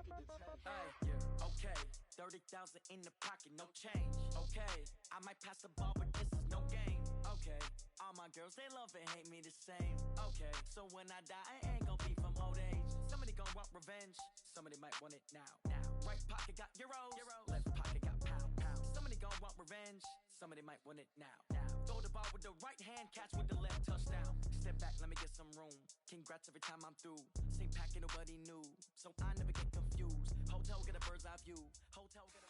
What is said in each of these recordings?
Hey, okay, 30,000 in the pocket, no change. Okay, I might pass the ball, but this is no game. Okay, all my girls, they love and hate me the same. Okay, so when I die, I ain't gonna be from old age. Somebody gonna want revenge, somebody might want it now. Right pocket got euros, left pocket got pound. Somebody gonna want revenge, somebody might want it now. Throw the ball with the right hand, catch with the left, touchdown. Step back, let me get some room. Congrats every time I'm through. Same packet, nobody knew, so I never get confused. Hotel get a bird's eye view. Hotel get a...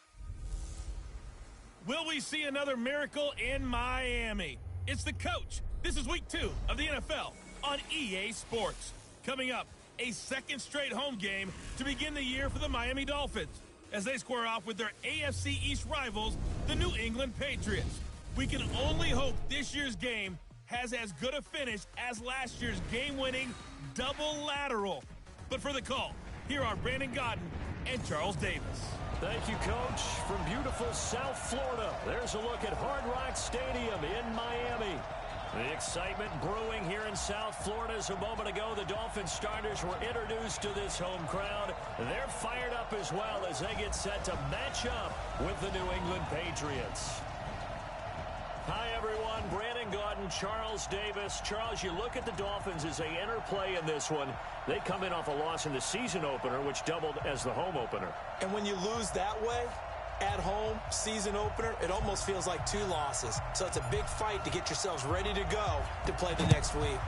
Will we see another miracle in Miami? It's the coach. This is week 2 of the NFL on EA Sports. Coming up, a second straight home game to begin the year for the Miami Dolphins as they square off with their AFC East rivals, the New England Patriots. We can only hope this year's game has as good a finish as last year's game-winning double lateral. But for the call, here are Brandon Gaudin and Charles Davis. Thank you, Coach. From beautiful South Florida, there's a look at Hard Rock Stadium in Miami. The excitement brewing here in South Florida as a moment ago the Dolphins starters were introduced to this home crowd. They're fired up as well as they get set to match up with the New England Patriots. Hi, everyone. Brandon Gaudin, Charles Davis. Charles, you look at the Dolphins as they enter play in this one. They come in off a loss in the season opener, which doubled as the home opener. And when you lose that way, at home, season opener, it almost feels like 2 losses. So it's a big fight to get yourselves ready to go to play the next week.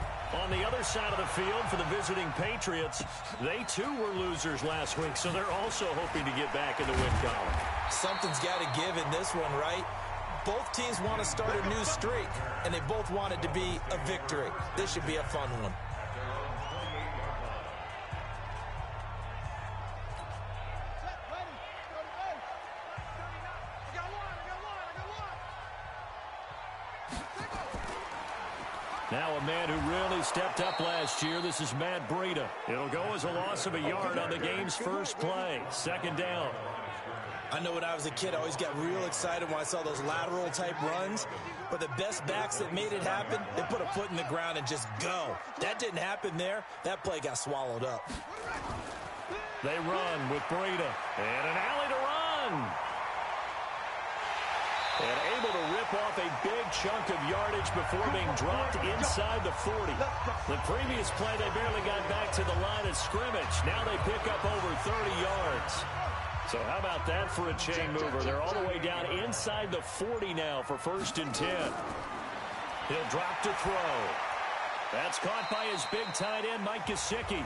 On the other side of the field for the visiting Patriots, they too were losers last week, so they're also hoping to get back in the win column. Something's got to give in this one, right? Both teams want to start a new streak, and they both want it to be a victory. This should be a fun one. Now a man who really stepped up last year. This is Matt Breida. It'll go as a loss of a yard on the game's first play. Second down. I know when I was a kid, I always got real excited when I saw those lateral-type runs. But the best backs that made it happen, they put a foot in the ground and just go. That didn't happen there. That play got swallowed up. They run with Breida. And an alley to run. And able to rip off a big chunk of yardage before being dropped inside the 40. The previous play, they barely got back to the line of scrimmage. Now they pick up over 30 yards. So how about that for a chain mover? They're all the way down inside the 40 now for 1st and 10. He'll drop to throw. That's caught by his big tight end, Mike Gesicki.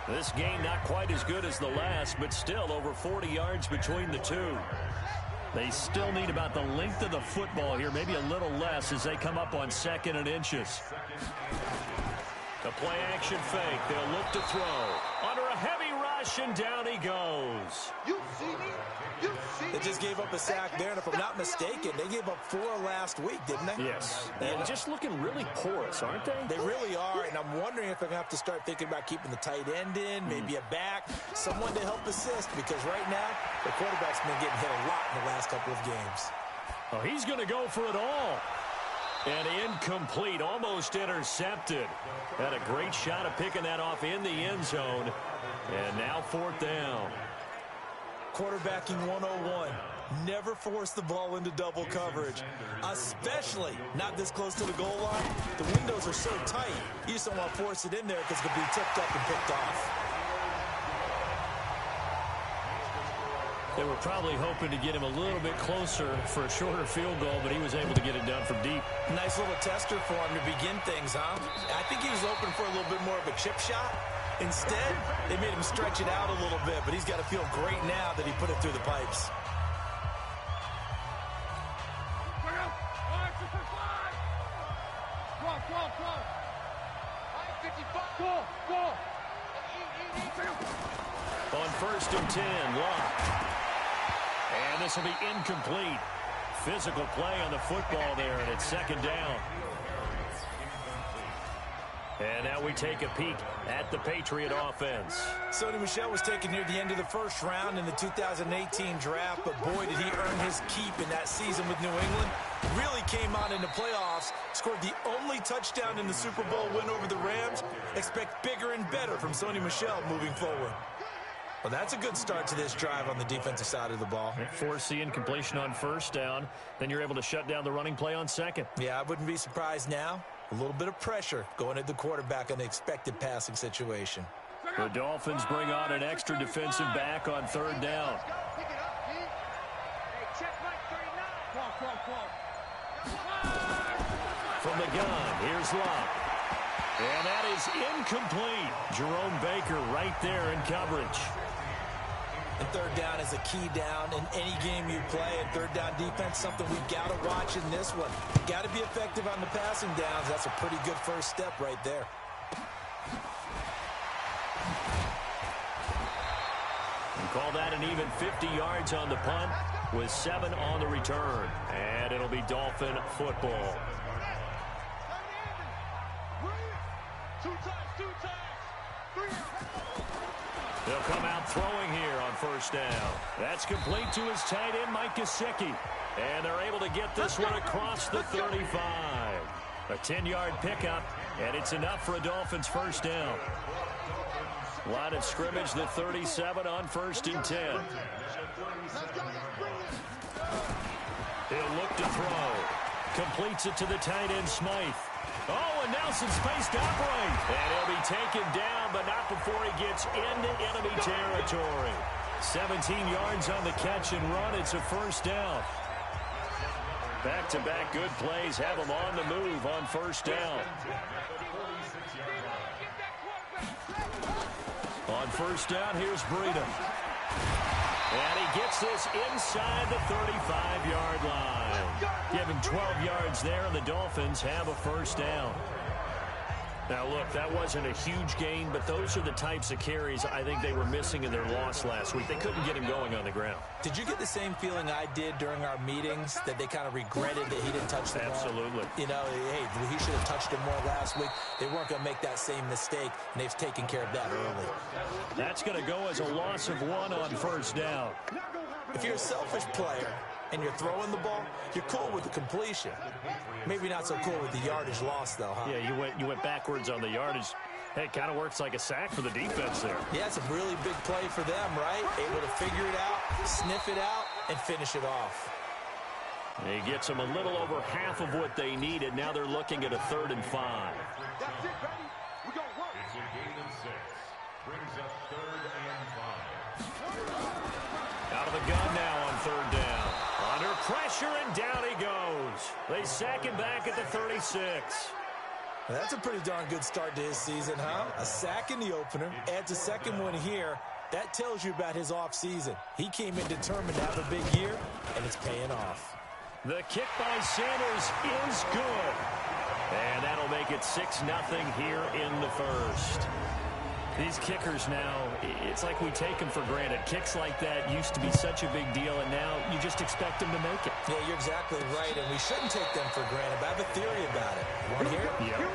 This game not quite as good as the last, but still over 40 yards between the two. They still need about the length of the football here, maybe a little less as they come up on 2nd and inches. The play action fake. They'll look to throw. Under a heavy rush, and down he goes. You see me? You see me? They just gave up a sack there, and if I'm not mistaken, they gave up 4 last week, didn't they? Yes. And just looking really porous, aren't they? They really are, and I'm wondering if they're going to have to start thinking about keeping the tight end in, maybe a back, someone to help assist, because right now, the quarterback's been getting hit a lot in the last couple of games. Oh, he's going to go for it all. And incomplete, almost intercepted. Had a great shot of picking that off in the end zone. And now 4th down. Quarterbacking 101. Never force the ball into double coverage, especially not this close to the goal line. The windows are so tight, you just don't want to force it in there because it could be tipped up and picked off. They were probably hoping to get him a little bit closer for a shorter field goal, but he was able to get it done from deep. Nice little tester for him to begin things, huh? I think he was hoping for a little bit more of a chip shot. Instead, they made him stretch it out a little bit, but he's got to feel great now that he put it through the pipes. On 1st and 10, Locke. And this will be incomplete. Physical play on the football there, and it's 2nd down. And now we take a peek at the Patriot offense. Sony Michel was taken near the end of the 1st round in the 2018 draft, but boy, did he earn his keep in that season with New England. Really came on in the playoffs, scored the only touchdown in the Super Bowl win over the Rams. Expect bigger and better from Sony Michel moving forward. Well, that's a good start to this drive on the defensive side of the ball. Forcing incompletion on first down. Then you're able to shut down the running play on second. Yeah, I wouldn't be surprised now. A little bit of pressure going at the quarterback on the expected passing situation. The Dolphins bring on an extra defensive back on third down. From the gun, here's Love. And that is incomplete. Jerome Baker right there in coverage. And third down is a key down in any game you play. And third down defense, something we've got to watch in this one. Got to be effective on the passing downs. That's a pretty good first step right there. And call that an even 50 yards on the punt with 7 on the return. And it'll be Dolphin football. They'll come out throwing here on first down. That's complete to his tight end, Mike Gesicki. And they're able to get this one across the 35. A 10-yard pickup, and it's enough for a Dolphins first down. Line of scrimmage, the 37 on 1st and 10. He'll look to throw. Completes it to the tight end, Smythe. Oh, and now some space to operate. And he'll be taken down, but not before he gets into enemy territory. 17 yards on the catch and run. It's a first down. Back-to-back good plays have him on the move on first down. On first down, here's Breida. And he gets this inside the 35-yard line. Give him 12 yards there, and the Dolphins have a first down. Now, look, that wasn't a huge gain, but those are the types of carries I think they were missing in their loss last week. They couldn't get him going on the ground. Did you get the same feeling I did during our meetings, that they kind of regretted that he didn't touch the ball? Absolutely. You know, hey, he should have touched him more last week. They weren't going to make that same mistake, and they've taken care of that early. That's going to go as a loss of 1 on first down. If you're a selfish player and you're throwing the ball, you're cool with the completion. Maybe not so cool with the yardage loss, though, huh? Yeah, you went backwards on the yardage. Hey, it kind of works like a sack for the defense there. Yeah, it's a really big play for them, right? Able to figure it out, sniff it out, and finish it off. And he gets them a little over half of what they needed. Now they're looking at a 3rd and 5. That's it, baby. We're going to work. It's a gain of 6. Brings up 3rd and 5. Out of the gun now on 3rd down. Under pressure, and down he goes. They sack him back at the 36. That's a pretty darn good start to his season, huh? A sack in the opener, adds a second one here. That tells you about his offseason. He came in determined to have a big year, and it's paying off. The kick by Sanders is good. And that'll make it 6-0 here in the first. These kickers now, it's like we take them for granted. Kicks like that used to be such a big deal, and now you just expect them to make it. Yeah, you're exactly right, and we shouldn't take them for granted, but I have a theory about it. You want to hear it? Yeah.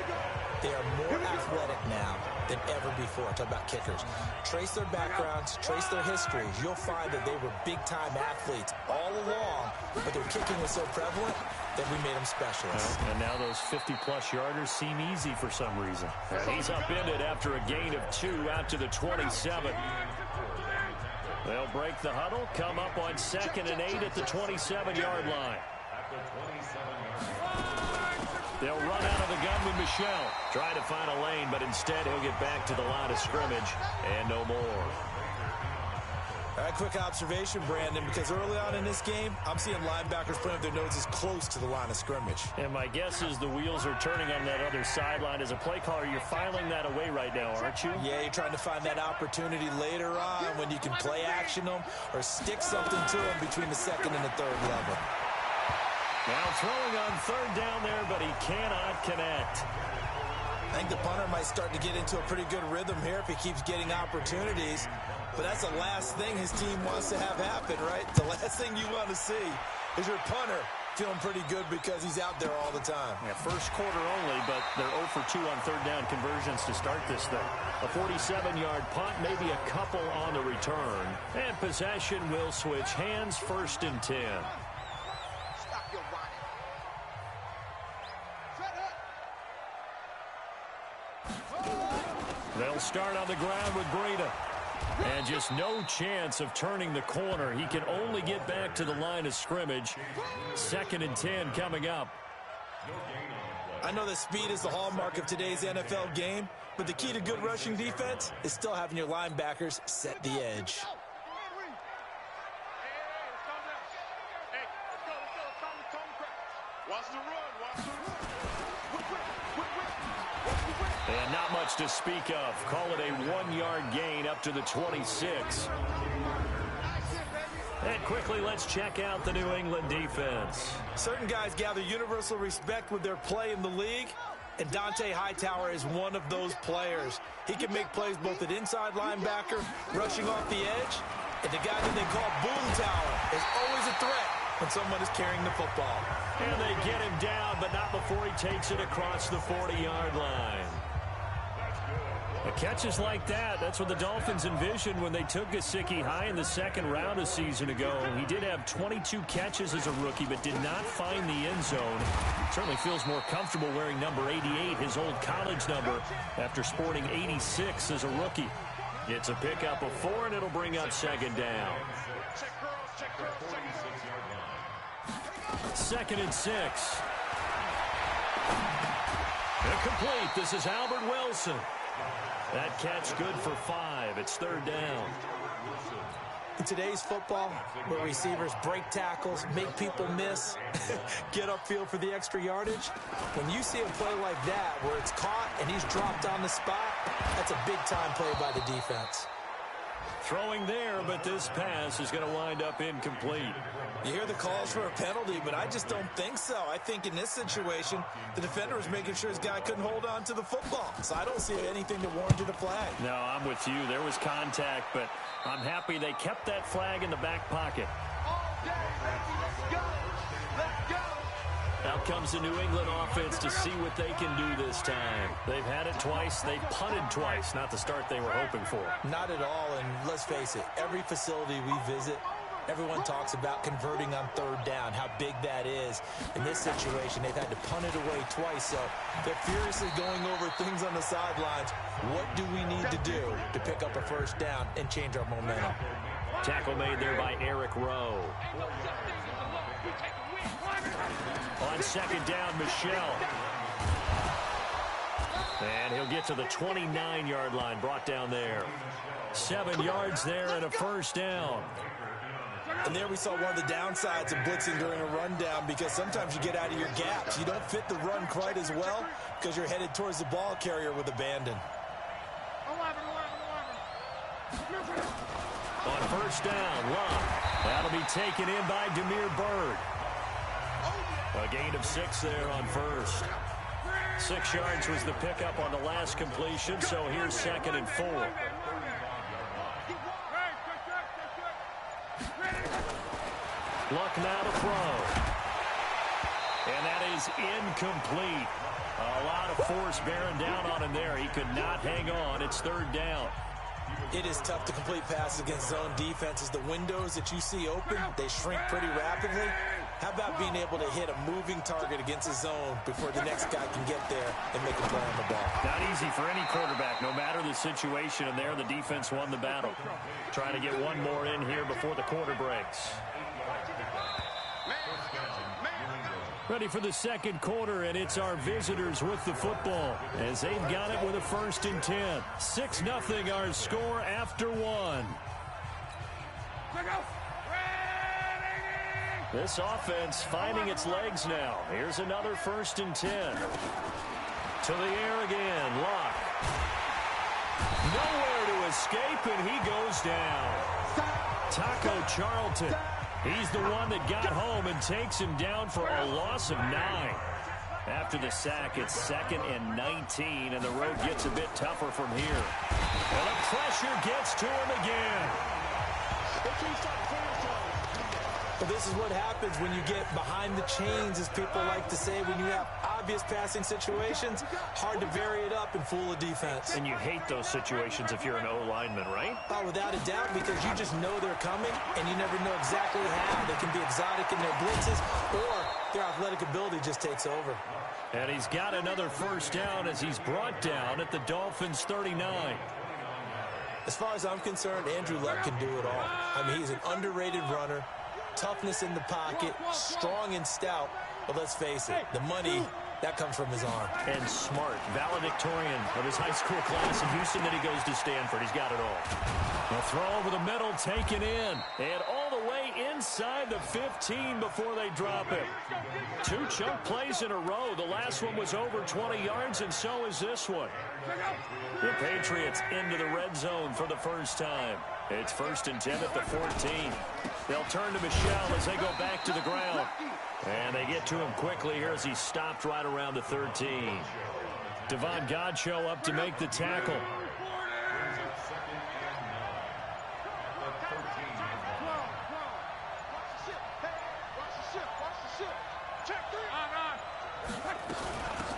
They are more athletic now than ever before. Talk about kickers. Trace their backgrounds, trace their histories. You'll find that they were big-time athletes all along, but their kicking was so prevalent that we made them specialists. And now those 50-plus yarders seem easy for some reason. And he's upended after a gain of 2 out to the 27. They'll break the huddle, come up on 2nd and 8 at the 27-yard line. They'll run out of the gun with Michel. Try to find a lane, but instead he'll get back to the line of scrimmage and no more. All right, quick observation, Brandon, because early on in this game, I'm seeing linebackers putting up their noses close to the line of scrimmage. And my guess is the wheels are turning on that other sideline. As a play caller, you're filing that away right now, aren't you? Yeah, you're trying to find that opportunity later on when you can play action them or stick something to them between the 2nd and the 3rd level. Now throwing on 3rd down there, but he cannot connect. I think the punter might start to get into a pretty good rhythm here if he keeps getting opportunities. But that's the last thing his team wants to have happen, right? The last thing you want to see is your punter feeling pretty good because he's out there all the time. Yeah, first quarter only, but they're 0 for 2 on 3rd down conversions to start this thing. A 47-yard punt, maybe a couple on the return. And possession will switch hands, 1st and 10. They'll start on the ground with Breida. And just no chance of turning the corner. He can only get back to the line of scrimmage. 2nd and 10 coming up. I know that speed is the hallmark of today's NFL game, but the key to good rushing defense is still having your linebackers set the edge. And not much to speak of. Call it a 1-yard gain up to the 26. And quickly, let's check out the New England defense. Certain guys gather universal respect with their play in the league, and Dante Hightower is one of those players. He can make plays both at inside linebacker, rushing off the edge, and the guy that they call Boom Tower is always a threat when someone is carrying the football. And they get him down, but not before he takes it across the 40-yard line. Catches like that, that's what the Dolphins envisioned when they took Gesicki high in the 2nd round a season ago. He did have 22 catches as a rookie, but did not find the end zone. Certainly feels more comfortable wearing number 88, his old college number, after sporting 86 as a rookie. It's a pickup of 4, and it'll bring up 2nd down. 2nd and 6. Incomplete. This is Albert Wilson. That catch good for 5. It's 3rd down. In today's football, where receivers break tackles, make people miss, get upfield for the extra yardage, when you see a play like that where it's caught and he's dropped on the spot, that's a big-time play by the defense. Throwing there, but this pass is going to wind up incomplete. You hear the calls for a penalty, but I just don't think so. I think in this situation, the defender was making sure his guy couldn't hold on to the football. So I don't see anything that warranted a flag. No, I'm with you. There was contact, but I'm happy they kept that flag in the back pocket. Out comes the New England offense to see what they can do this time. They've had it twice. They've punted twice. Not the start they were hoping for. Not at all, and let's face it, every facility we visit, everyone talks about converting on 3rd down, how big that is. In this situation, they've had to punt it away twice, so they're furiously going over things on the sidelines. What do we need to do to pick up a 1st down and change our momentum? Tackle made there by Eric Rowe. On 2nd down, Michelle. And he'll get to the 29-yard line, brought down there. 7 yards there and a 1st down. And there we saw one of the downsides of blitzing during a rundown, because sometimes you get out of your gaps. You don't fit the run quite as well because you're headed towards the ball carrier with abandon. On 1st down, Love. That'll be taken in by Demir Bird. A gain of 6 there on 1st. 6 yards was the pickup on the last completion, so here's 2nd and 4. Luck now to throw. And that is incomplete. A lot of force bearing down on him there. He could not hang on. It's 3rd down. It is tough to complete passes against zone defenses. The windows that you see open, they shrink pretty rapidly. How about being able to hit a moving target against a zone before the next guy can get there and make a play on the ball? Not easy for any quarterback, no matter the situation. And there, the defense won the battle. Trying to get one more in here before the quarter breaks. Ready for the 2nd quarter, and it's our visitors with the football as they've got it with a 1st and 10. 6-0 our score after 1. This offense finding its legs now. Here's another 1st and 10. To the air again, Locke. Nowhere to escape, and he goes down. Taco Charlton. He's the one that got home and takes him down for a loss of 9. After the sack, it's 2nd and 19, and the road gets a bit tougher from here. And the pressure gets to him again. Well, this is what happens when you get behind the chains, as people like to say. When you have obvious passing situations, hard to vary it up and fool a defense. And you hate those situations if you're an O-lineman, right? Oh, without a doubt, because you just know they're coming, and you never know exactly how. They can be exotic in their blitzes, or their athletic ability just takes over. And he's got another 1st down as he's brought down at the Dolphins' 39. As far as I'm concerned, Andrew Luck can do it all. I mean, he's an underrated runner, toughness in the pocket, strong and stout. But let's face it, the money, that comes from his arm. And smart, valedictorian of his high school class in Houston, then he goes to Stanford. He's got it all. A throw over the middle, taken in, and all the way inside the 15 before they drop it. 2 chunk plays in a row. The last one was over 20 yards, and so is this one. The Patriots into the red zone for the first time. It's 1st and 10 at the 14. They'll turn to Michel as they go back to the ground. And they get to him quickly here as he stopped right around the 13. Devon Godchaux up to make the tackle.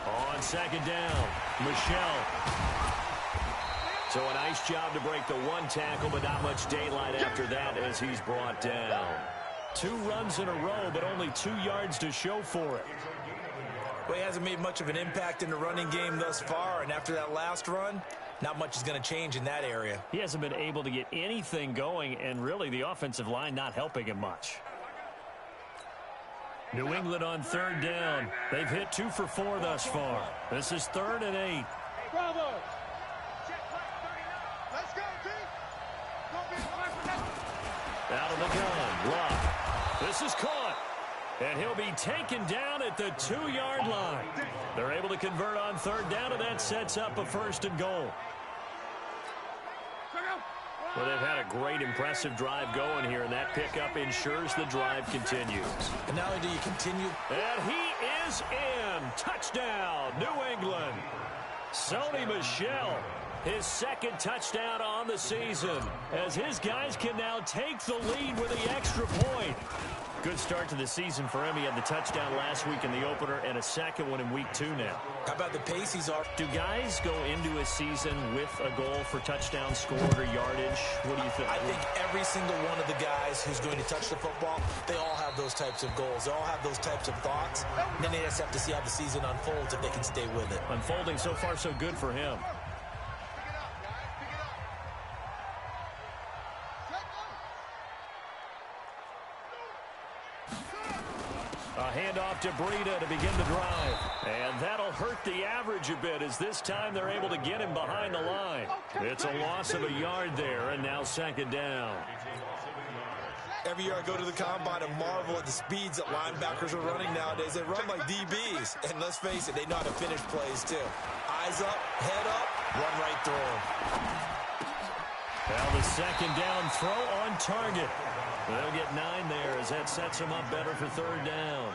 On 2nd down, Michel. So a nice job to break the 1 tackle, but not much daylight after that as he's brought down. 2 runs in a row, but only 2 yards to show for it. Well, he hasn't made much of an impact in the running game thus far, and after that last run, not much is going to change in that area. He hasn't been able to get anything going, and really the offensive line not helping him much. New England on 3rd down. They've hit 2 for 4 thus far. This is 3rd and 8. Bravo! Out of the gun, Luck. This is caught. And he'll be taken down at the 2-yard line. They're able to convert on 3rd down, and that sets up a 1st and goal. Well, they've had a great, impressive drive going here, and that pickup ensures the drive continues. And not only do you continue... And he is in. Touchdown, New England. Sony Michel, his 2nd touchdown on the season, as his guys can now take the lead with the extra point. Good start to the season for him. He had the touchdown last week in the opener and a 2nd one in week 2 now. How about the pace he's off? Do guys go into a season with a goal for touchdown scored or yardage? What do you think? I think every single one of the guys who's going to touch the football, they all have those types of goals. They all have those types of thoughts. And then they just have to see how the season unfolds if they can stay with it. Unfolding so far so good for him. A handoff to Breida to begin the drive. And that'll hurt the average a bit as this time they're able to get him behind the line. It's a loss of a yard there, and now 2nd down. Every year I go to the combine and marvel at the speeds that linebackers are running nowadays. They run like DBs. And let's face it, they know how to finish plays too. Eyes up, head up, run right through them. Well, the 2nd down throw on target. They'll get 9 there as that sets them up better for 3rd down.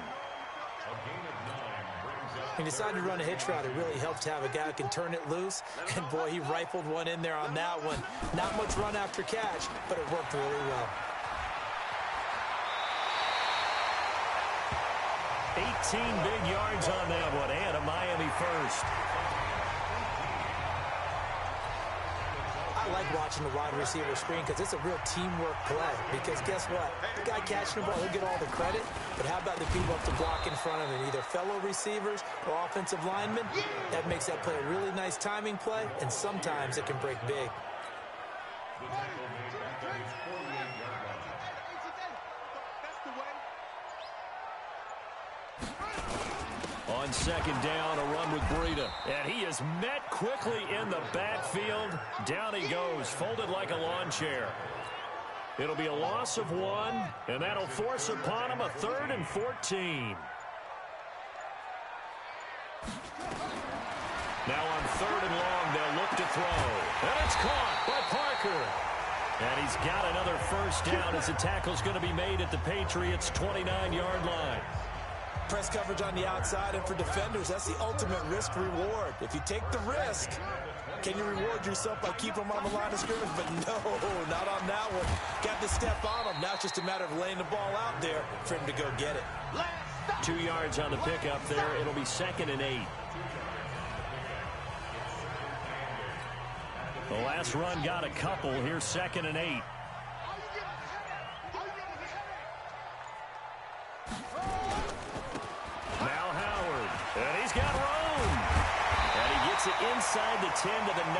He decided to run a hitch route. It really helps to have a guy who can turn it loose. And, boy, he rifled one in there on that one. Not much run after catch, but it worked really well. 18 big yards on that one, and a Miami 1st. I like watching the wide receiver screen because it's a real teamwork play. Because guess what? The guy catching the ball, he'll get all the credit. But how about the people up to block in front of him? Either fellow receivers or offensive linemen. That makes that play a really nice timing play, and sometimes it can break big. On 2nd down, a run with Breida. And he is met quickly in the backfield. Down he goes, folded like a lawn chair. It'll be a loss of 1, and that'll force upon him a 3rd and 14. Now on 3rd and long, they'll look to throw. And it's caught by Parker. And he's got another 1st down as the tackle's going to be made at the Patriots' 29-yard line. Press coverage on the outside, and for defenders, that's the ultimate risk-reward. If you take the risk, can you reward yourself by keeping them on the line of scrimmage? But no, not on that one. Got to step on him. Now it's just a matter of laying the ball out there for him to go get it. 2 yards on the pickup there. It'll be 2nd and 8. The last run got a couple. Here's 2nd and 8. inside the 10 to the 9.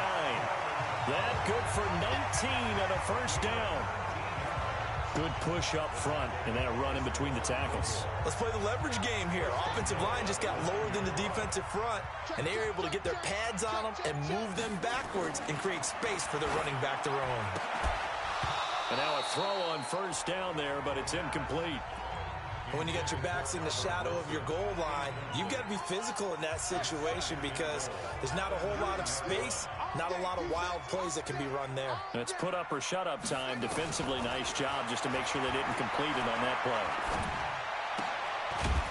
That good for 19 and a first down. Good push up front and then a run in between the tackles. Let's play the leverage game here. Offensive line just got lower than the defensive front, and they were able to get their pads on them and move them backwards and create space for their running back to roam. And now a throw on first down there, but it's incomplete. When you got your backs in the shadow of your goal line, you've got to be physical in that situation because there's not a whole lot of space, not a lot of wild plays that can be run there. It's put up or shut up time. Defensively, nice job just to make sure they didn't complete it on that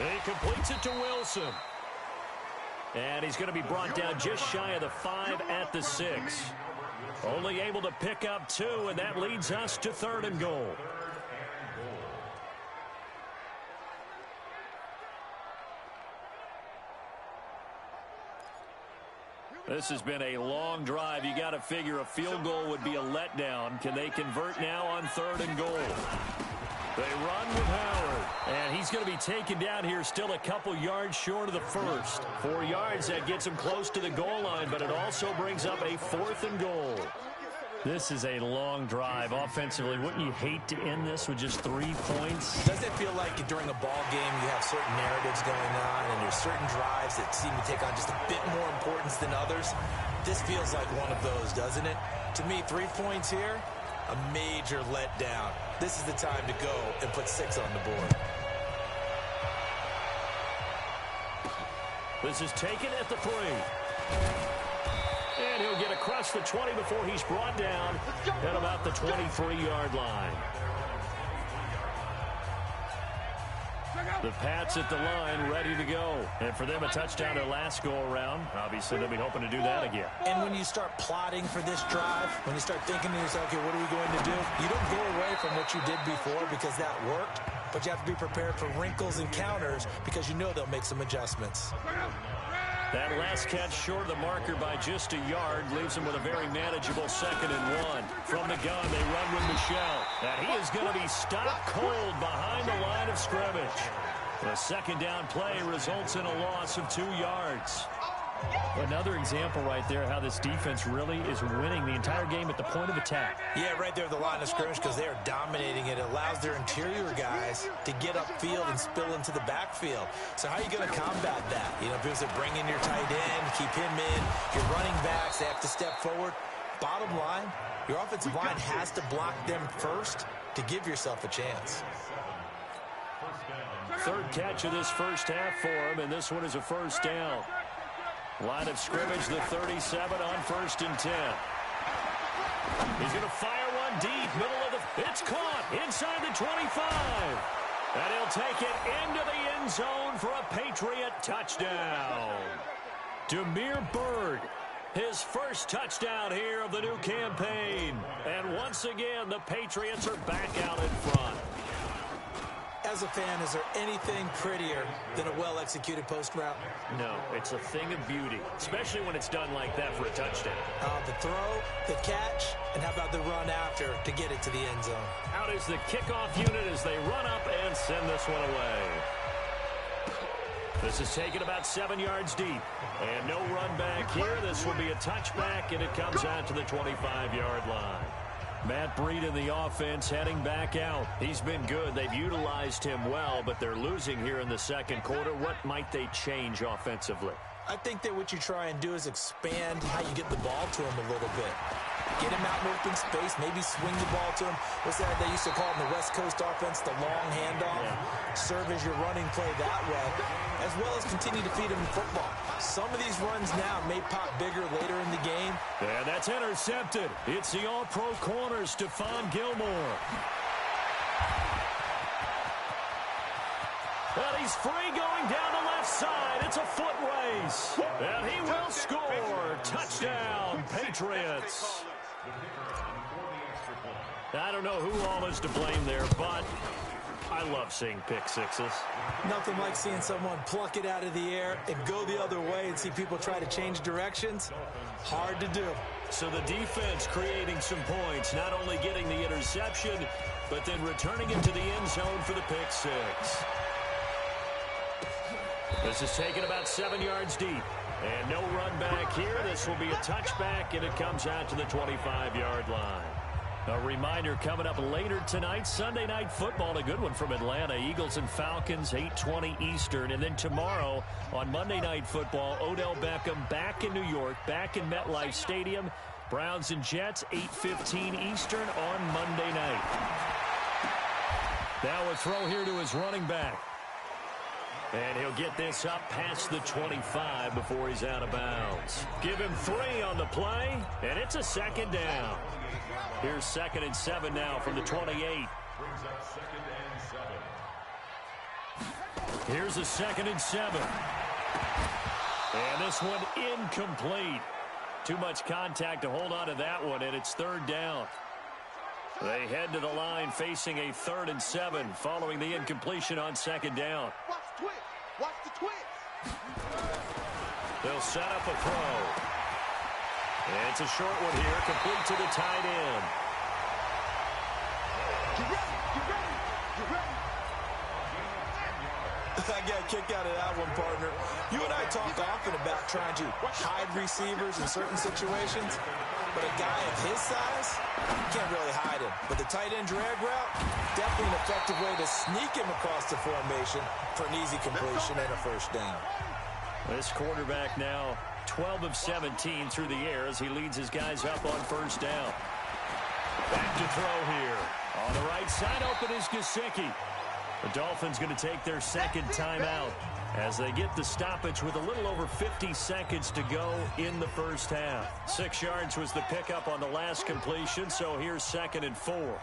play. He completes it to Wilson. And he's going to be brought down just shy of the 5 at the 6. Only able to pick up 2, and that leads us to 3rd and goal. This has been a long drive. You got to figure a field goal would be a letdown. Can they convert now on 3rd and goal? They run with Howard, and he's going to be taken down here still a couple yards short of the first. 4 yards, that gets him close to the goal line, but it also brings up a 4th and goal. This is a long drive offensively. Wouldn't you hate to end this with just 3 points? Doesn't it feel like during a ball game you have certain narratives going on and there's certain drives that seem to take on just a bit more importance than others? This feels like one of those, doesn't it? To me, 3 points here, a major letdown. This is the time to go and put 6 on the board. This is taken at the 3. And he'll get across the 20 before he's brought down at about the 23-yard line. The Pats at the line, ready to go. And for them, a touchdown their last go-around. Obviously, they'll be hoping to do that again. And when you start plotting for this drive, when you start thinking to yourself, okay, what are we going to do? You don't go away from what you did before because that worked, but you have to be prepared for wrinkles and counters because you know they'll make some adjustments. That last catch short of the marker by just a yard leaves him with a very manageable 2nd and 1. From the gun, they run with Michel. And he is going to be stopped cold behind the line of scrimmage. The 2nd down play results in a loss of 2 yards. Another example right there how this defense really is winning the entire game at the point of attack. Yeah, right there at the line of scrimmage because they are dominating it. It allows their interior guys to get upfield and spill into the backfield. So how are you going to combat that? You know, if bring in your tight end, keep him in, your running backs, they have to step forward. Bottom line, your offensive line has to block them first to give yourself a chance. 3rd catch of this first half for him, and this one is a first down. Line of scrimmage, the 37 on 1st and 10. He's going to fire one deep, middle of the... It's caught inside the 25. And he'll take it into the end zone for a Patriot touchdown. Damiere Byrd, his first touchdown here of the new campaign. And once again, the Patriots are back out in front. As a fan, is there anything prettier than a well-executed post route? No, it's a thing of beauty, especially when it's done like that for a touchdown. The throw, the catch, and how about the run after to get it to the end zone? Out is the kickoff unit as they run up and send this one away. This is taken about 7 yards deep. And no run back here. This will be a touchback, and it comes out to the 25-yard line. Matt Breed in the offense heading back out. He's been good. They've utilized him well, but they're losing here in the 2nd quarter. What might they change offensively? I think that what you try and do is expand how you get the ball to him a little bit. Get him out in open space, maybe swing the ball to him. What's that they used to call in the West Coast offense, the long handoff? Yeah. Serve as your running play that way, as well as continue to feed him football. Some of these runs now may pop bigger later in the game. And that's intercepted. It's the all-pro corner, Stephon Gilmore. Well, he's free going down the left side. It's a foot race. And he will score. Touchdown, Patriots. I don't know who all is to blame there, but I love seeing pick sixes. Nothing like seeing someone pluck it out of the air and go the other way and see people try to change directions. Hard to do. So the defense creating some points, not only getting the interception, but then returning it to the end zone for the pick six. This is taken about 7 yards deep. And no run back here. This will be a touchback, and it comes out to the 25-yard line. A reminder coming up later tonight, Sunday Night Football, a good one from Atlanta. Eagles and Falcons, 8:20 Eastern. And then tomorrow on Monday Night Football, Odell Beckham back in New York, back in MetLife Stadium. Browns and Jets, 8:15 Eastern on Monday night. Now a throw here to his running back. And he'll get this up past the 25 before he's out of bounds. Give him 3 on the play, and it's a second down. Here's 2nd and 7 now from the 28. Brings up 2nd and 7. Here's a 2nd and 7. And this one incomplete. Too much contact to hold on to that one, and it's 3rd down. They head to the line facing a 3rd and 7 following the incompletion on 2nd down. Watch the twist. Watch the twist. They'll set up a throw. And it's a short one here, complete to the tight end. Get ready. Get ready. Get ready. I got a kick out of that one, partner. You and I talk often about trying to hide receivers in certain situations, but a guy of his size, you can't really hide him. But the tight end drag route, definitely an effective way to sneak him across the formation for an easy completion and a first down. This quarterback now 12 of 17 through the air as he leads his guys up on first down. Back to throw here. On the right side, open is Gesicki. The Dolphins going to take their second timeout as they get the stoppage with a little over 50 seconds to go in the first half. 6 yards was the pickup on the last completion, so here's 2nd and 4.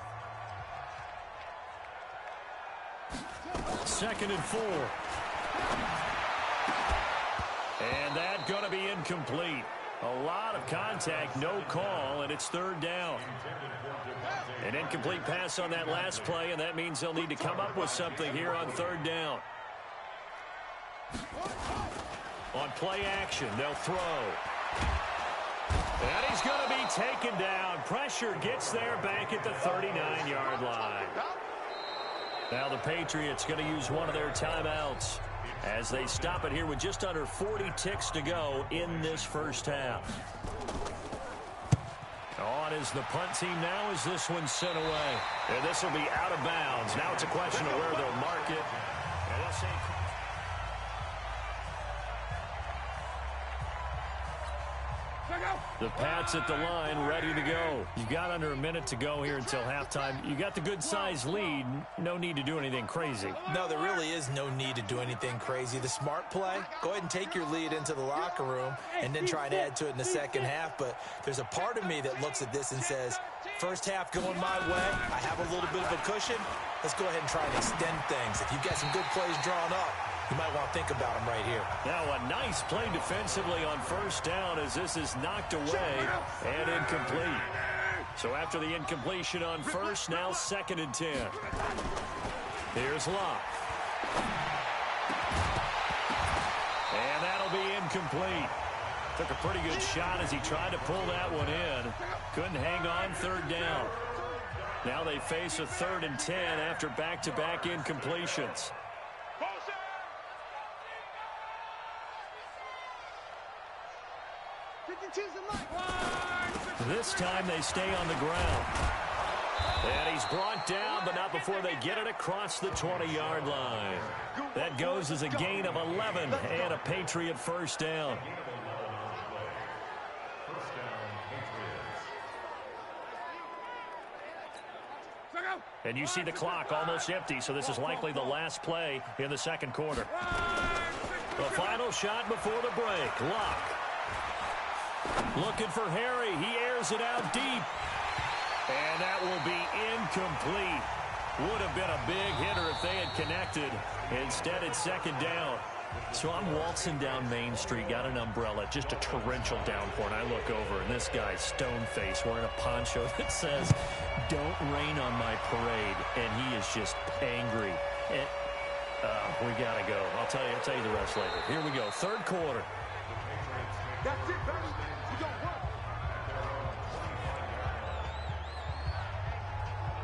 2nd and 4. And that going to be incomplete. A lot of contact, no call, and it's 3rd down. An incomplete pass on that last play, and that means they'll need to come up with something here on 3rd down. On play action, they'll throw. And he's going to be taken down. Pressure gets there back at the 39-yard line. Now the Patriots going to use one of their timeouts as they stop it here with just under 40 ticks to go in this first half. On is the punt team now as this one's sent away. And this will be out of bounds. Now it's a question of where they'll mark it. And they'll say... The Pats at the line, ready to go. You've got under a minute to go here until halftime. You got the good-sized lead. No need to do anything crazy. No, there really is no need to do anything crazy. The smart play, go ahead and take your lead into the locker room and then try and add to it in the second half. But there's a part of me that looks at this and says, first half going my way, I have a little bit of a cushion. Let's go ahead and try and extend things. If you've got some good plays drawn up, you might want to think about them right here. Now a nice play defensively on first down as this is knocked away and incomplete. So after the incompletion on first, now 2nd and 10. Here's Locke. And that'll be incomplete. Took a pretty good shot as he tried to pull that one in. Couldn't hang on, 3rd down. Now they face a 3rd and 10 after back-to-back incompletions. This time they stay on the ground. And he's brought down, but not before they get it across the 20-yard line. That goes as a gain of 11 and a Patriot first down. And you see the clock almost empty, so this is likely the last play in the second quarter. The final shot before the break. Locke. Looking for Harry. He airs it out deep. And that will be incomplete. Would have been a big hitter if they had connected. Instead, it's 2nd down. So I'm waltzing down Main Street, got an umbrella, just a torrential downpour, and I look over, and this guy's stone-faced wearing a poncho that says, "Don't rain on my parade," and he is just angry. And, we got to go. I'll tell you the rest later. Here we go, 3rd quarter. That's it, baby. We gon' work.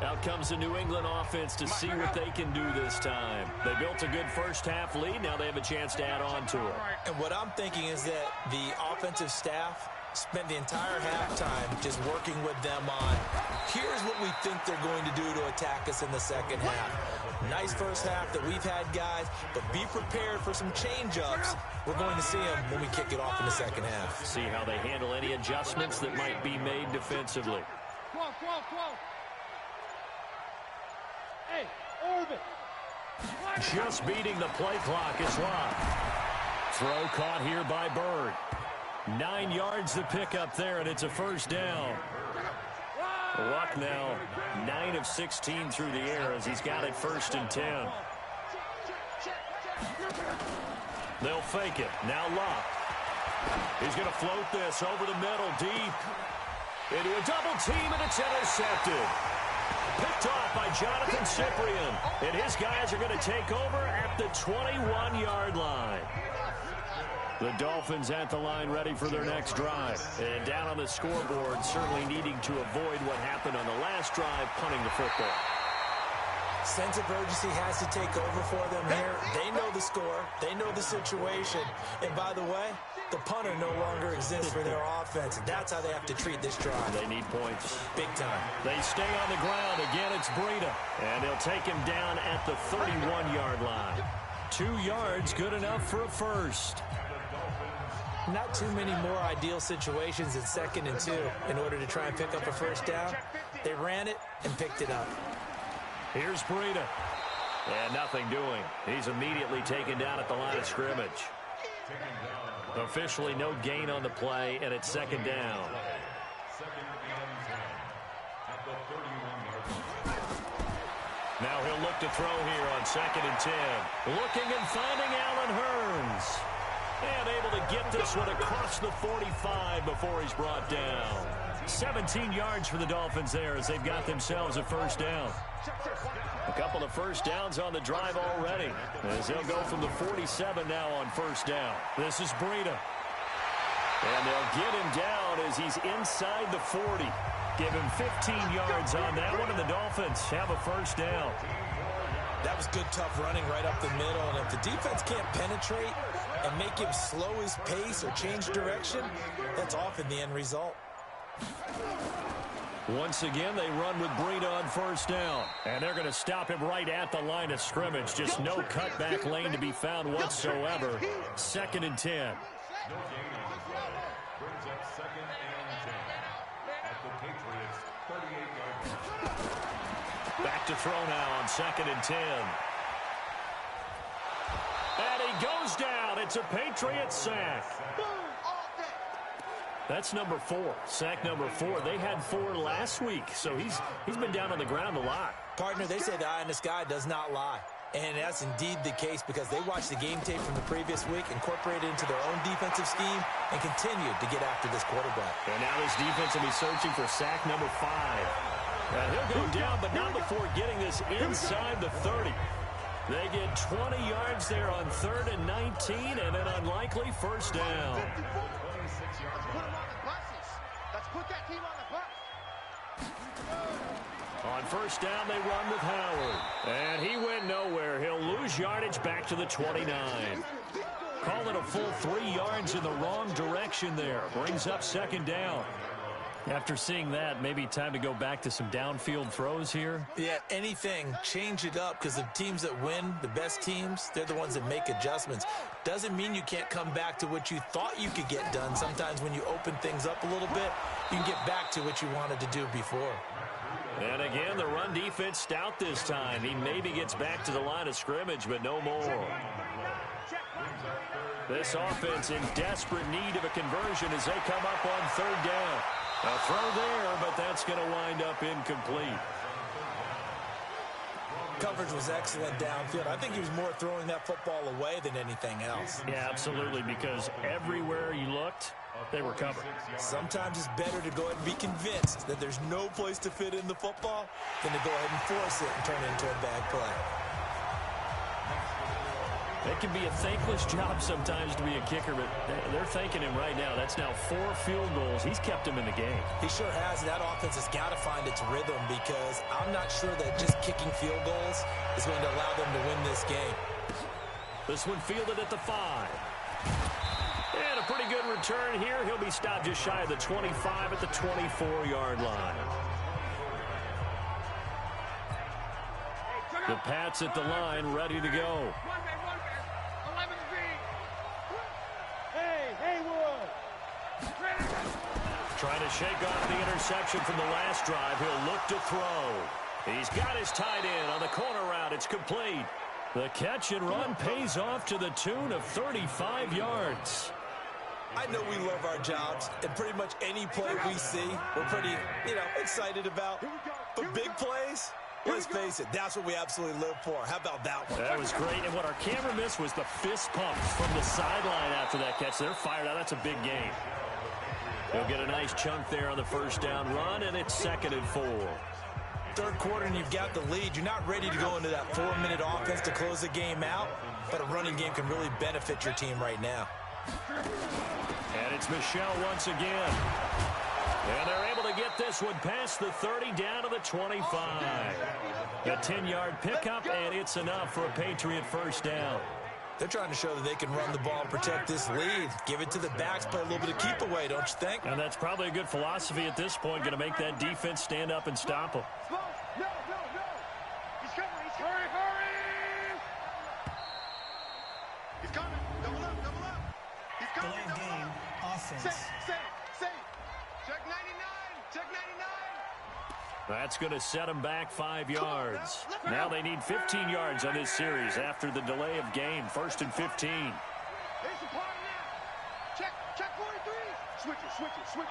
Out comes the New England offense to see what they can do this time. They built a good first-half lead. Now they have a chance to add on to it. And what I'm thinking is that the offensive staff spent the entire halftime just working with them on, here's what we think they're going to do to attack us in the second half. Nice first half that we've had, guys, but be prepared for some change-ups. We're going to see them when we kick it off in the second half. See how they handle any adjustments that might be made defensively. Hey, Orbit. Just beating the play clock is locked. Throw caught here by Bird. 9 yards to pick up there, and it's a first down. Luck now 9 of 16 through the air as he's got it 1st and 10. They'll fake it. Now Luck. He's going to float this over the middle deep. Into a double team, and it's intercepted. Picked off by Jonathan Cyprien. And his guys are going to take over at the 21-yard line. The Dolphins at the line ready for their next drive. And down on the scoreboard, certainly needing to avoid what happened on the last drive, punting the football. Sense of urgency has to take over for them here. They know the score. They know the situation. And by the way, the punter no longer exists for their offense. That's how they have to treat this drive. They need points. Big time. They stay on the ground. Again, it's Breida. And they'll take him down at the 31-yard line. 2 yards, good enough for a first. Not too many more ideal situations at 2nd and 2 in order to try and pick up a first down. They ran it and picked it up. Here's Breida. And nothing doing. He's immediately taken down at the line of scrimmage. Officially no gain on the play, and it's 2nd down. Now he'll look to throw here on 2nd and 10. Looking and finding Allen Hurns. And able to get this one across the 45 before he's brought down. 17 yards for the Dolphins there as they've got themselves a first down. A couple of first downs on the drive already as they'll go from the 47 now on 1st down. This is Breida. And they'll get him down as he's inside the 40. Give him 15 yards on that one, and the Dolphins have a first down. That was good, tough running right up the middle. And if the defense can't penetrate and make him slow his pace or change direction, that's often the end result. Once again, they run with Breida on 1st down. And they're going to stop him right at the line of scrimmage. Just no cutback lane to be found whatsoever. 2nd and 10. Brings up 2nd and 10 at the Patriots' 38-yard line. Back to throw now on 2nd and 10. And he goes down. It's a Patriot sack. That's number 4. Sack number 4. They had 4 last week, so he's been down on the ground a lot. Partner, they say the eye in the sky does not lie. And that's indeed the case because they watched the game tape from the previous week, incorporated it into their own defensive scheme, and continued to get after this quarterback. And now this defense will be searching for sack number 5. He'll go down, but not before getting this inside the 30. They get 20 yards there on 3rd and 19, and an unlikely first down. Put him on the buses. Let's put that team on the bus. On 1st down, they run with Howard. And he went nowhere. He'll lose yardage back to the 29. Call it a full 3 yards in the wrong direction there. Brings up 2nd down. After seeing that, maybe time to go back to some downfield throws here. Yeah, anything. Change it up because the teams that win, the best teams, they're the ones that make adjustments. Doesn't mean you can't come back to what you thought you could get done. Sometimes when you open things up a little bit, you can get back to what you wanted to do before. And again, the run defense stout this time. He maybe gets back to the line of scrimmage, but no more. This offense in desperate need of a conversion as they come up on 3rd down. A throw there, but that's going to wind up incomplete. Coverage was excellent downfield. I think he was more throwing that football away than anything else. Yeah, absolutely, because everywhere you looked, they were covered. Sometimes it's better to go ahead and be convinced that there's no place to fit in the football than to go ahead and force it and turn it into a bad play. It can be a thankless job sometimes to be a kicker, but they're thanking him right now. That's now 4 field goals. He's kept him in the game. He sure has. That offense has got to find its rhythm because I'm not sure that just kicking field goals is going to allow them to win this game. This one fielded at the 5. And a pretty good return here. He'll be stopped just shy of the 25 at the 24-yard line. The Pats at the line, ready to go. Trying to shake off the interception from the last drive. He'll look to throw. He's got his tight end on the corner route. It's complete. The catch and run pays off to the tune of 35 yards. I know we love our jobs, and pretty much any play we see, we're pretty, excited about. But big plays, let's face it, that's what we absolutely live for. How about that one? That was great, and what our camera missed was the fist pumps from the sideline after that catch. They're fired out. That's a big game. He'll get a nice chunk there on the first down run, and it's 2nd and 4. Third quarter, and you've got the lead. You're not ready to go into that 4-minute offense to close the game out, but a running game can really benefit your team right now. And it's Michelle once again. And they're able to get this one past the 30 down to the 25. A 10-yard pickup, and it's enough for a Patriot first down. They're trying to show that they can run the ball and protect this lead. Give it to the backs, play a little bit of keep away, don't you think? And that's probably a good philosophy at this point, going to make that defense stand up and stop them. No. He's coming. Hurry. He's coming. Double up. He's coming. Delay game, offense. Safe. Check 99. That's going to set them back 5 yards. Now they need 15 yards on this series after the delay of game. 1st and 15. Here's the part now. Check 43. Switch it. On.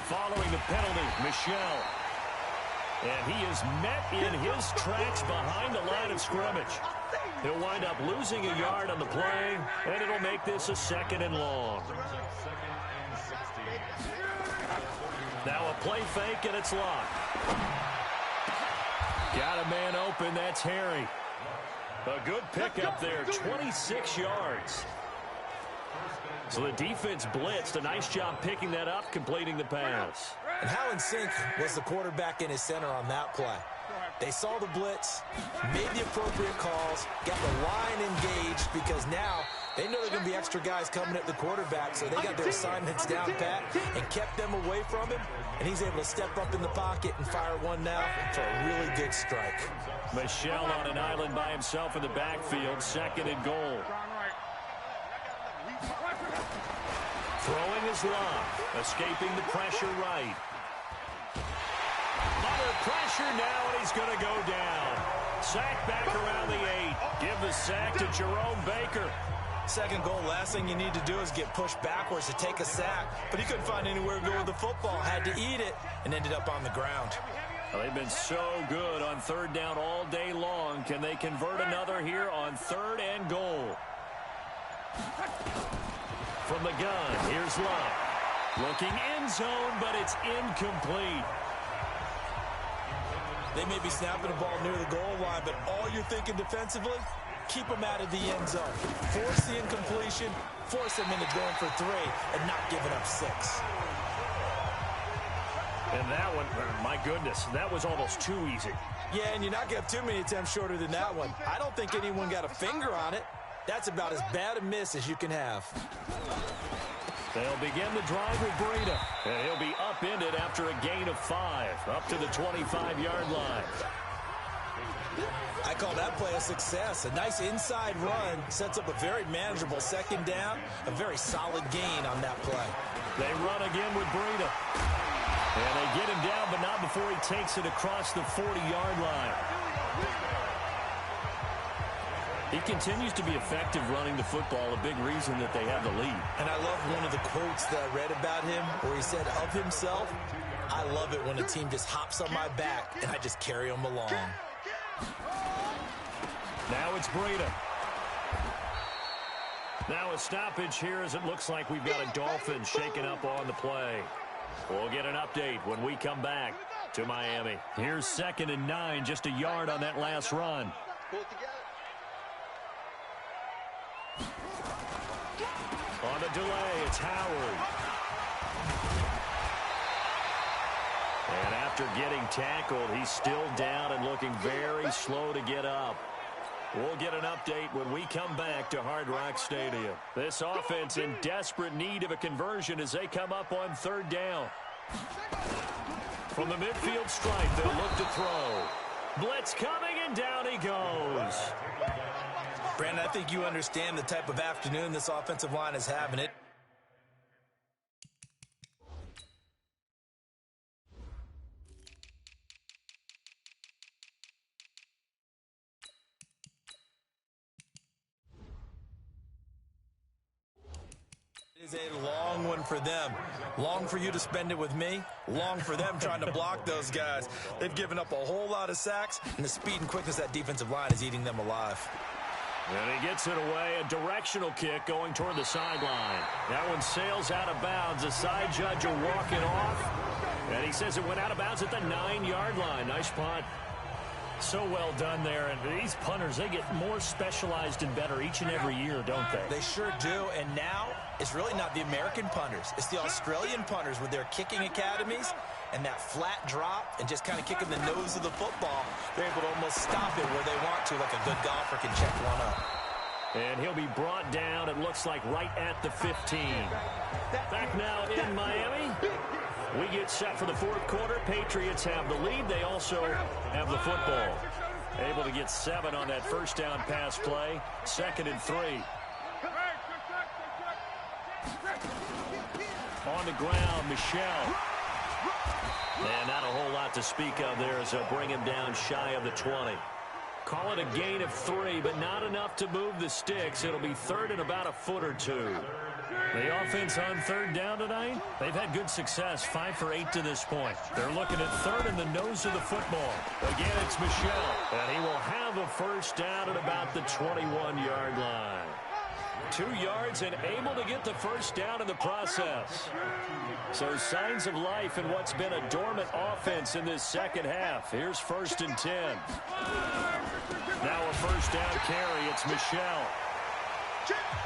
Following the penalty, Michelle. And he is met in his tracks behind the line of scrimmage. He'll wind up losing a yard on the play, and it'll make this a 2nd and long. Now a play fake, and it's locked. Got a man open. That's Harry. A good pickup there, 26 yards. So the defense blitzed. A nice job picking that up, completing the pass. And how in sync was the quarterback and his center on that play? They saw the blitz, made the appropriate calls, got the line engaged because now they know there are going to be extra guys coming at the quarterback, so they got their assignments down pat and kept them away from him, and he's able to step up in the pocket and fire one now for a really good strike. Michelle on an island by himself in the backfield, 2nd and goal. Throwing his lob, escaping the pressure right. Under pressure now, and he's going to go down. Sack back around the 8. Give the sack to Jerome Baker. 2nd goal, last thing you need to do is get pushed backwards to take a sack, but he couldn't find anywhere to go with the football, had to eat it, and ended up on the ground. Well, they've been so good on 3rd down all day long. Can they convert another here on 3rd and goal? From the gun, here's Love. Looking end zone, but it's incomplete. They may be snapping the ball near the goal line, but all you're thinking defensively, keep them out of the end zone. Force the incompletion, force them into going for 3, and not giving up 6. And that one, my goodness, that was almost too easy. Yeah, and you're not going to have too many attempts shorter than that one. I don't think anyone got a finger on it. That's about as bad a miss as you can have. They'll begin the drive with Breida. And he'll be upended after a gain of 5, up to the 25-yard line. I call that play a success. A nice inside run sets up a very manageable 2nd down, a very solid gain on that play. They run again with Breida. And they get him down, but not before he takes it across the 40-yard line. He continues to be effective running the football, a big reason that they have the lead. And I love one of the quotes that I read about him where he said of himself, I love it when a team just hops on my back and I just carry them along. Now it's Breida. Now a stoppage here as it looks like we've got a Dolphin shaking up on the play. We'll get an update when we come back to Miami. Here's 2nd and 9, just a yard on that last run. Pull it together. On the delay, it's Howard. And after getting tackled, he's still down and looking very slow to get up. We'll get an update when we come back to Hard Rock Stadium. This offense in desperate need of a conversion as they come up on third down. From the midfield stripe, they'll look to throw. Blitz coming, and down he goes. Brandon, I think you understand the type of afternoon this offensive line is having. It is a long one for them. Long for you to spend it with me. Long for them trying to block those guys. They've given up a whole lot of sacks, and the speed and quickness of that defensive line is eating them alive. And he gets it away, a directional kick going toward the sideline. That one sails out of bounds. The side judge will walk it off. And he says it went out of bounds at the 9-yard line. Nice punt. So well done there. And these punters, they get more specialized and better each and every year, don't they? They sure do. And now it's really not the American punters. It's the Australian punters with their kicking academies and that flat drop and just kind of kicking the nose of the football. They're able to almost stop it where they want to, like a good golfer can check one up. And he'll be brought down, it looks like, right at the 15. Back now in Miami. We get set for the fourth quarter. Patriots have the lead. They also have the football. Able to get 7 on that first down pass play. 2nd and 3. On the ground, Michelle. And not a whole lot to speak of there as they'll bring him down shy of the 20. Call it a gain of 3, but not enough to move the sticks. It'll be 3rd and about a foot or 2. The offense on third down tonight, they've had good success, 5 for 8 to this point. They're looking at 3rd in the nose of the football. Again, it's Michelle, and he will have a first down at about the 21-yard line. 2 yards and able to get the first down in the process. So signs of life in what's been a dormant offense in this second half. Here's 1st and 10. Now a first down carry. It's Michelle.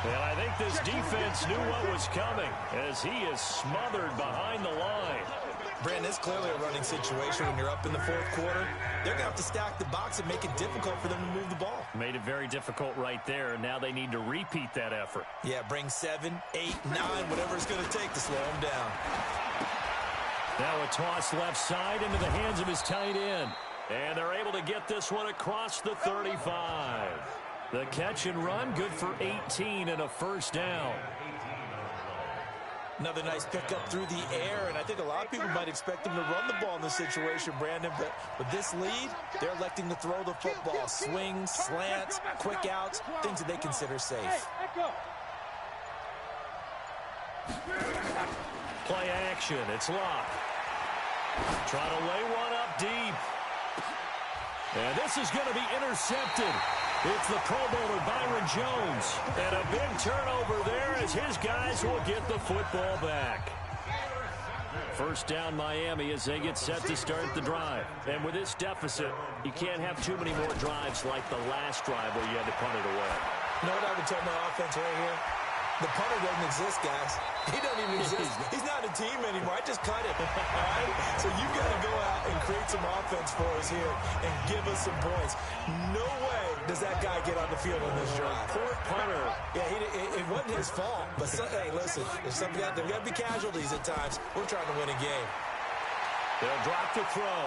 And I think this defense knew what was coming as he is smothered behind the line. Brandon, it's clearly a running situation when you're up in the fourth quarter. They're going to have to stack the box and make it difficult for them to move the ball. Made it very difficult right there. Now they need to repeat that effort. Yeah, bring 7, 8, 9, whatever it's going to take to slow them down. Now a toss left side into the hands of his tight end. And they're able to get this one across the 35. The catch and run, good for 18 and a first down. Another nice pickup through the air, and I think a lot of people might expect them to run the ball in this situation, Brandon, but with this lead, they're electing to throw the football. Swings, slants, quick outs, things that they consider safe. Play action, it's locked. Trying to lay one up deep. And this is going to be intercepted. It's the Pro Bowler Byron Jones. And a big turnover there as his guys will get the football back. First down Miami as they get set to start the drive. And with this deficit, you can't have too many more drives like the last drive where you had to punt it away. You know what I would tell my offense right here? The punter doesn't exist, guys. He doesn't even exist. He's not a team anymore. I just cut it. All right? So you got to go out and create some offense for us here and give us some points. No way does that guy get on the field on this drive. Poor punter. Yeah, it wasn't his fault. But, hey, listen, there's got to be casualties at times. We're trying to win a game. They'll drop the throw.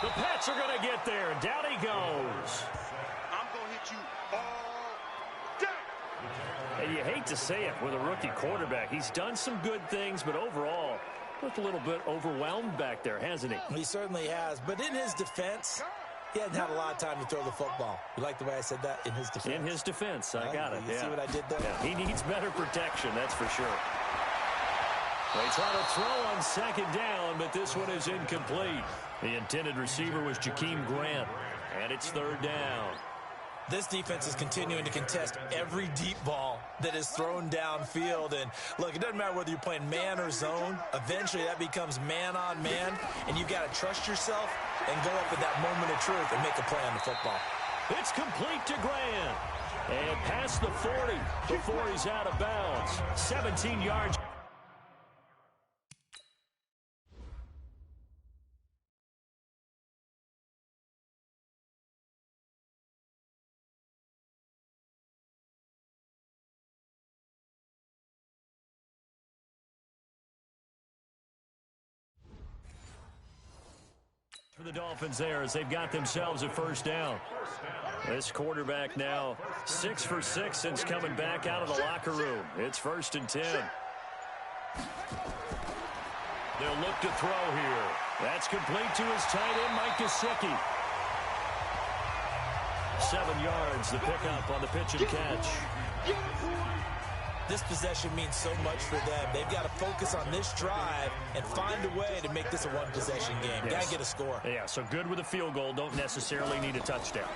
The Pats are going to get there. Down he goes. I'm going to hit you all day. And you hate to say it with a rookie quarterback. He's done some good things, but overall, looked a little bit overwhelmed back there, hasn't he? He certainly has. But in his defense, he hasn't had a lot of time to throw the football. You like the way I said that? In his defense. In his defense. I got it. You see what I did there? Yeah, he needs better protection, that's for sure. They try to throw on second down, but this one is incomplete. The intended receiver was Jakeem Grant, and it's third down. This defense is continuing to contest every deep ball that is thrown downfield. And, look, it doesn't matter whether you're playing man or zone. Eventually, that becomes man-on-man, and you've got to trust yourself and go up at that moment of truth and make a play on the football. It's complete to Grant. And past the 40 before he's out of bounds. 17 yards. For the Dolphins there as they've got themselves a first down. This quarterback now 6 for 6 since coming back out of the locker room. It's 1st and 10. They'll look to throw here. That's complete to his tight end, Mike Gesicki. 7 yards, the pickup on the pitch and catch. This possession means so much for them. They've got to focus on this drive and find a way to make this a one-possession game. Got to get a score. Yeah, so good with a field goal. Don't necessarily need a touchdown.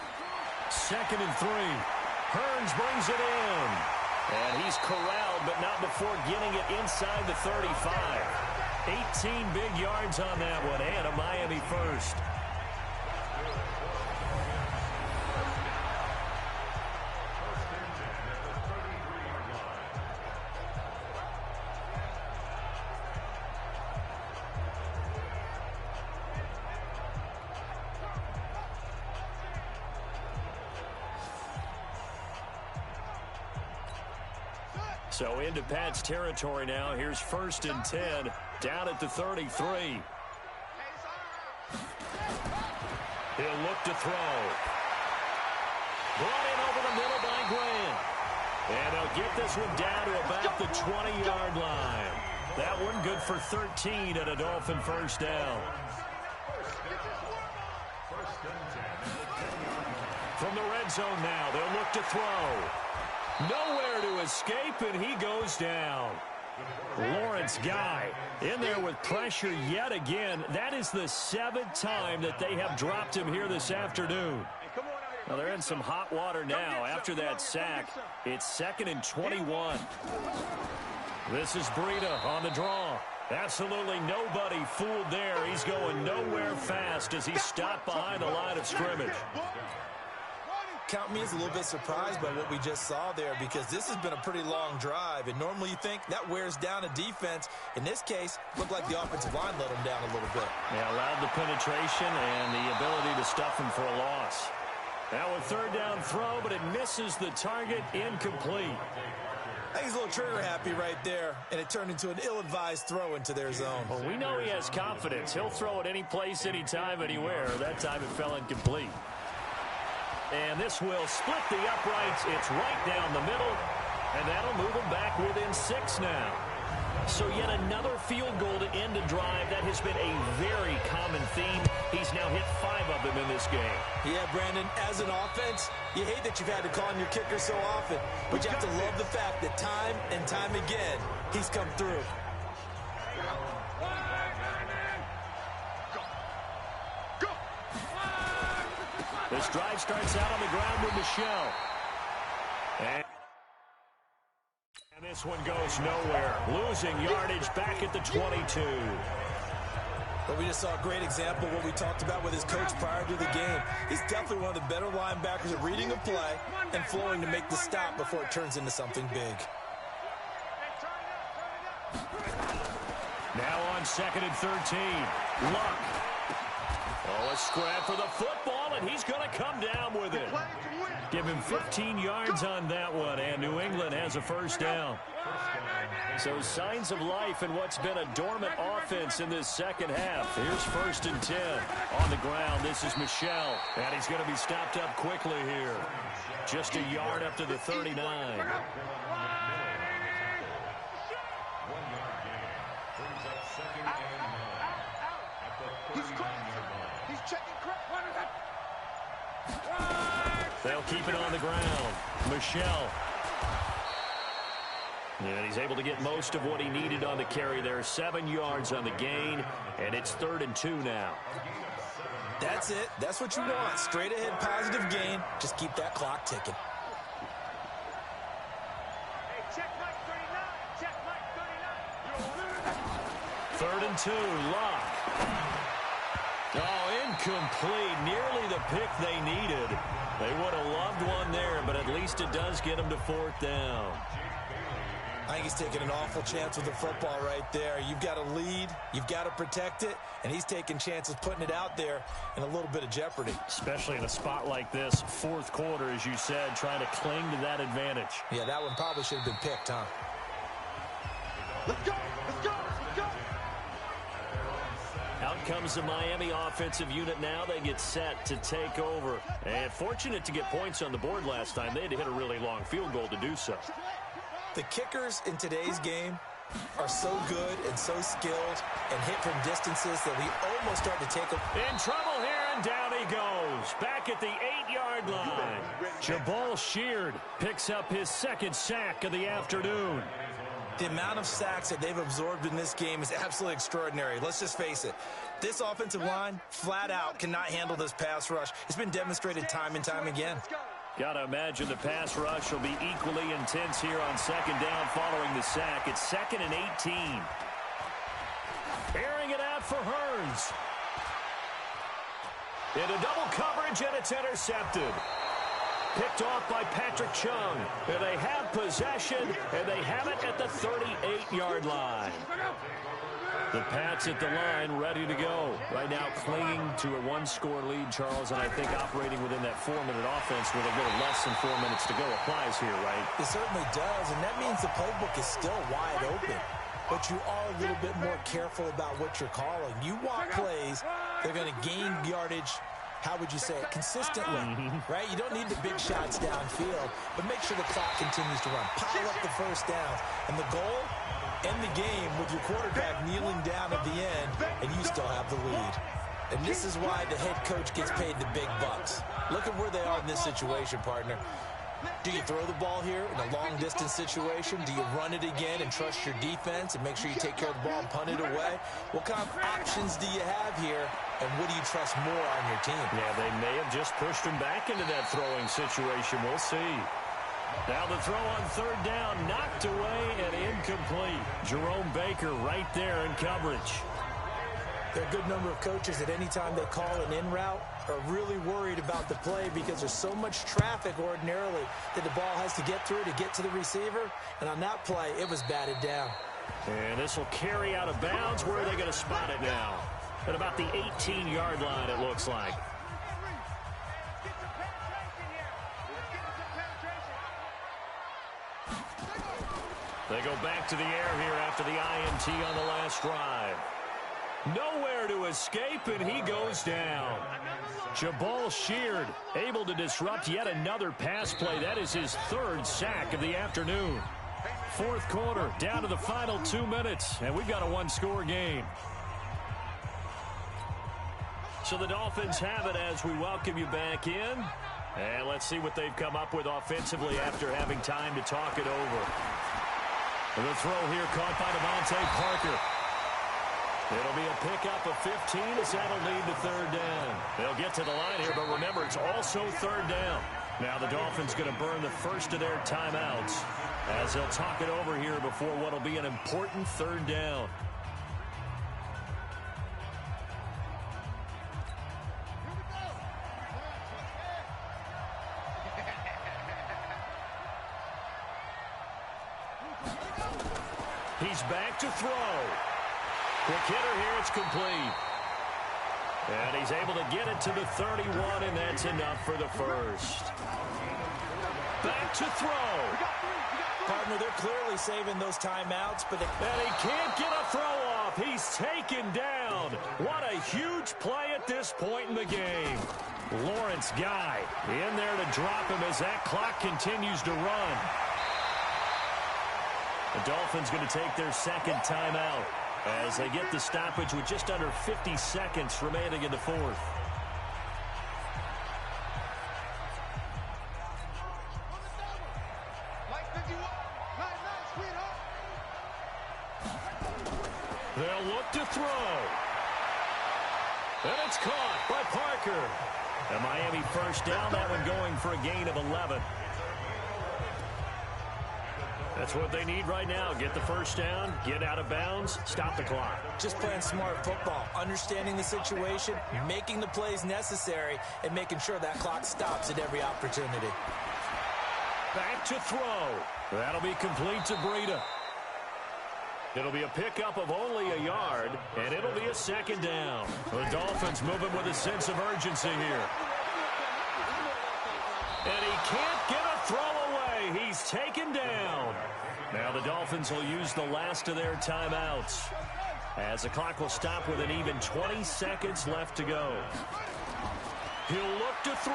2nd and 3. Hearns brings it in. And he's corralled, but not before getting it inside the 35. 18 big yards on that one, and a Miami first. So into Pat's territory now. Here's 1st and 10, down at the 33. He'll look to throw. Brought in over the middle by Grant. And he'll get this one down to about the 20-yard line. That one good for 13 and a Dolphin first down. From the red zone now, they'll look to throw. Nowhere to escape, and he goes down. Lawrence Guy in there with pressure yet again. That is the 7th time that they have dropped him here this afternoon. Well, they're in some hot water now after that sack. It's 2nd and 21. This is Breida on the draw. Absolutely nobody fooled there. He's going nowhere fast as he's stopped behind the line of scrimmage. Count me as a little bit surprised by what we just saw there, because this has been a pretty long drive, and normally you think that wears down a defense. In this case, looked like the offensive line let them down a little bit. Yeah, allowed the penetration and the ability to stuff him for a loss. Now a 3rd down throw, but it misses the target, incomplete. I think he's a little trigger happy right there, and it turned into an ill-advised throw into their zone. Well, we know he has confidence. He'll throw it any place, anytime, anywhere. That time it fell incomplete. And this will split the uprights. It's right down the middle, and that'll move them back within 6 now. So yet another field goal to end a drive. That has been a very common theme. He's now hit 5 of them in this game. Yeah, Brandon, as an offense, you hate that you've had to call on your kicker so often, but you have to love the fact that time and time again, he's come through. This drive starts out on the ground with Michelle. And this one goes nowhere. Losing yardage back at the 22. But we just saw a great example of what we talked about with his coach prior to the game. He's definitely one of the better linebackers at reading a play and flowing to make the stop before it turns into something big. Now on 2nd and 13. Luck. Oh, a scrap for the football, and he's going to come down with it. Give him 15 yards on that one, and New England has a first down. So signs of life in what's been a dormant offense in this second half. Here's 1st and 10. On the ground, this is Michelle, and he's going to be stopped up quickly here. Just a yard up to the 39. They'll keep it on the ground. Michelle. And he's able to get most of what he needed on the carry there. 7 yards on the gain, and it's 3rd and 2 now. That's it. That's what you want. Straight ahead positive gain. Just keep that clock ticking. Check Mike 39. Check Mike 39. 3rd and 2. Lock. Oh, incomplete. Nearly the pick they needed. They would have loved one there, but at least it does get them to 4th down. I think he's taking an awful chance with the football right there. You've got to lead, you've got to protect it, and he's taking chances putting it out there in a little bit of jeopardy. Especially in a spot like this, 4th quarter, as you said, trying to cling to that advantage. Yeah, that one probably should have been picked, huh? Let's go! Let's go! Let's go! Out comes the Miami offensive unit now. They get set to take over. And fortunate to get points on the board last time. They had to hit a really long field goal to do so. The kickers in today's game are so good and so skilled and hit from distances that we almost start to take them. In trouble here, and down he goes. Back at the 8-yard line. Jabal Sheard picks up his 2nd sack of the afternoon. The amount of sacks that they've absorbed in this game is absolutely extraordinary. Let's just face it. This offensive line, flat out, cannot handle this pass rush. It's been demonstrated time and time again. Got to imagine the pass rush will be equally intense here on 2nd down following the sack. It's 2nd and 18. Airing it out for Hearns. Into double coverage, and it's intercepted. Picked off by Patrick Chung. And they have possession, and they have it at the 38-yard line. The Pats at the line, ready to go. Right now clinging to a 1-score lead, Charles, and I think operating within that 4-minute offense with a little less than 4 minutes to go applies here, right? It certainly does, and that means the playbook is still wide open. But you are a little bit more careful about what you're calling. You want plays that are going to gain yardage, how would you say it, consistently, right? You don't need the big shots downfield, but make sure the clock continues to run. Pile up the first downs, and the goal, end the game with your quarterback kneeling down at the end, and you still have the lead. And this is why the head coach gets paid the big bucks. Look at where they are in this situation, partner. Do you throw the ball here in a long-distance situation? Do you run it again and trust your defense and make sure you take care of the ball and punt it away? What kind of options do you have here, and what do you trust more on your team? Yeah, they may have just pushed him back into that throwing situation. We'll see. Now the throw on 3rd down, knocked away and incomplete. Jerome Baker right there in coverage. There are a good number of coaches that any time they call an in route are really worried about the play because there's so much traffic ordinarily that the ball has to get through to get to the receiver. And on that play, it was batted down. And this will carry out of bounds. Where are they going to spot it now? At about the 18-yard line, it looks like. They go back to the air here after the INT on the last drive. Nowhere to escape, and he goes down. Jabal Sheard able to disrupt yet another pass play. That is his 3rd sack of the afternoon. 4th quarter, down to the final 2 minutes, and we've got a 1-score game. So the Dolphins have it as we welcome you back in. And let's see what they've come up with offensively after having time to talk it over. The throw here caught by Devontae Parker. It'll be a pickup of 15 as that'll lead to 3rd down. They'll get to the line here, but remember, it's also 3rd down. Now the Dolphins going to burn the first of their timeouts as they'll talk it over here before what'll be an important 3rd down. He's back to throw. Quick hitter here, it's complete. And he's able to get it to the 31, and that's enough for the first. Back to throw. Partner, they're clearly saving those timeouts, but and he can't get a throw off. He's taken down. What a huge play at this point in the game. Lawrence Guy in there to drop him as that clock continues to run. The Dolphins going to take their 2nd timeout as they get the stoppage with just under 50 seconds remaining in the 4th. They'll look to throw. And it's caught by Parker. And Miami first down, that one going for a gain of 11. That's what they need right now. Get the first down, get out of bounds, stop the clock. Just playing smart football, understanding the situation, making the plays necessary, and making sure that clock stops at every opportunity. Back to throw. That'll be complete to Breida. It'll be a pickup of only a yard, and it'll be a second down. The Dolphins moving with a sense of urgency here. And he can't get a throw away. He's taken down. Now the Dolphins will use the last of their timeouts, as the clock will stop with an even 20 seconds left to go. He'll look to throw.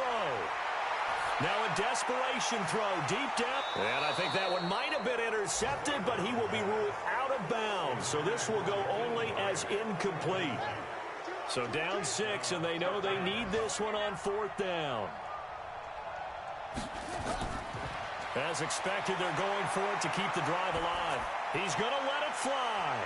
Now a desperation throw, deep depth. And I think that one might have been intercepted, but he will be ruled out of bounds. So this will go only as incomplete. So down 6, and they know they need this one on 4th down. As expected, they're going for it to keep the drive alive. He's going to let it fly.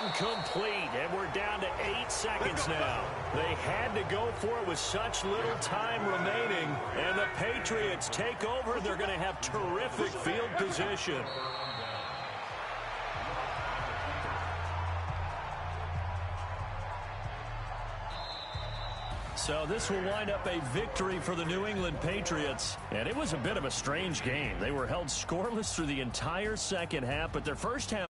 Incomplete, and we're down to 8 seconds now. They had to go for it with such little time remaining, and the Patriots take over. They're going to have terrific field position. So this will wind up a victory for the New England Patriots. And it was a bit of a strange game. They were held scoreless through the entire second half, but their first half